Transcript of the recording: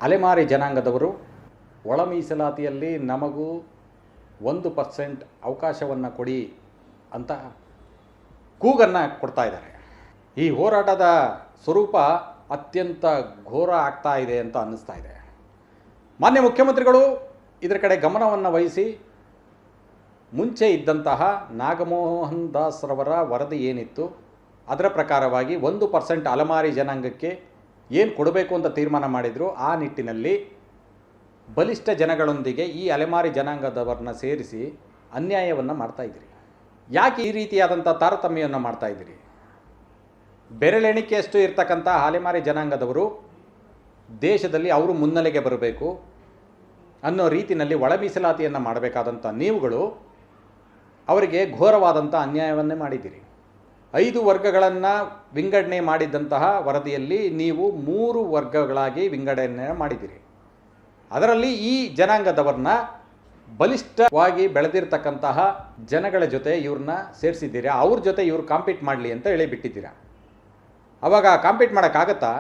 ಅಲೆಮಾರಿ ಜನಾಂಗದವರು ಒಳ ಮೀಸಲಾತಿಯಲ್ಲಿ ನಮಗೂ 1% ಅವಕಾಶವನ್ನು ಕೊಡಿ ಅಂತ ಕೂಗನ್ನು ಕೊಡ್ತಾ ಇದ್ದಾರೆ. ಈ ಹೋರಾಟದ ಸ್ವರೂಪ ಅತ್ಯಂತ ಘೋರ ಆಗ್ತಾ ಇದೆ ಅಂತ ಅನ್ನಿಸ್ತಾ ಇದೆ. ಮಾನ್ಯ ಮುಖ್ಯಮಂತ್ರಿಗಳು ಇದರ ಕಡೆ ಗಮನವನ್ನು ವಹಿಸಿ ಮುಂಚೆ ಇದ್ದಂತಹ ನಾಗಮೋಹನ್ ದಾಸ್ರವರ ವರದಿ ಏನಿತ್ತು ಅದರ ಪ್ರಕಾರವಾಗಿ 1% ಅಲೆಮಾರಿ ಜನಾಂಗಕ್ಕೆ ಏನು ಕೊಡಬೇಕು ಅಂತ ತೀರ್ಮಾನ ಮಾಡಿದರು. ಆ ನಿಟ್ಟಿನಲ್ಲಿ ಬಲಿಷ್ಠ ಜನಗಳೊಂದಿಗೆ ಈ ಅಲೆಮಾರಿ ಜನಾಂಗದವರನ್ನ ಸೇರಿಸಿ ಅನ್ಯಾಯವನ್ನು ಮಾಡ್ತಾಯಿದ್ದೀರಿ. ಯಾಕೆ ಈ ರೀತಿಯಾದಂಥ ತಾರತಮ್ಯವನ್ನು ಮಾಡ್ತಾಯಿದ್ದೀರಿ? ಬೆರಳೆಣಿಕೆಯಷ್ಟು ಇರ್ತಕ್ಕಂಥ ಅಲೆಮಾರಿ ಜನಾಂಗದವರು ದೇಶದಲ್ಲಿ ಅವರು ಮುನ್ನೆಲೆಗೆ ಬರಬೇಕು ಅನ್ನೋ ರೀತಿಯಲ್ಲಿ ಒಳ ಮೀಸಲಾತಿಯನ್ನು ಮಾಡಬೇಕಾದಂಥ ನೀವುಗಳು ಅವರಿಗೆ ಘೋರವಾದಂಥ ಅನ್ಯಾಯವನ್ನೇ ಮಾಡಿದ್ದೀರಿ. 5 ವರ್ಗಗಳನ್ನು ವಿಂಗಡಣೆ ಮಾಡಿದ್ದಂತಹ ವರದಿಯಲ್ಲಿ ನೀವು 3 ವರ್ಗಗಳಾಗಿ ವಿಂಗಡಣೆ ಮಾಡಿದ್ದೀರಿ. ಅದರಲ್ಲಿ ಈ ಜನಾಂಗದವ್ರನ್ನ ಬಲಿಷ್ಠವಾಗಿ ಬೆಳೆದಿರ್ತಕ್ಕಂತಹ ಜನಗಳ ಜೊತೆ ಇವ್ರನ್ನ ಸೇರಿಸಿದ್ದೀರಾ. ಅವ್ರ ಜೊತೆ ಇವ್ರು ಕಾಂಪೀಟ್ ಮಾಡಲಿ ಅಂತ ಹೇಳಿ ಬಿಟ್ಟಿದ್ದೀರಾ. ಆವಾಗ ಕಾಂಪೀಟ್ ಮಾಡೋಕ್ಕಾಗತ್ತಾ?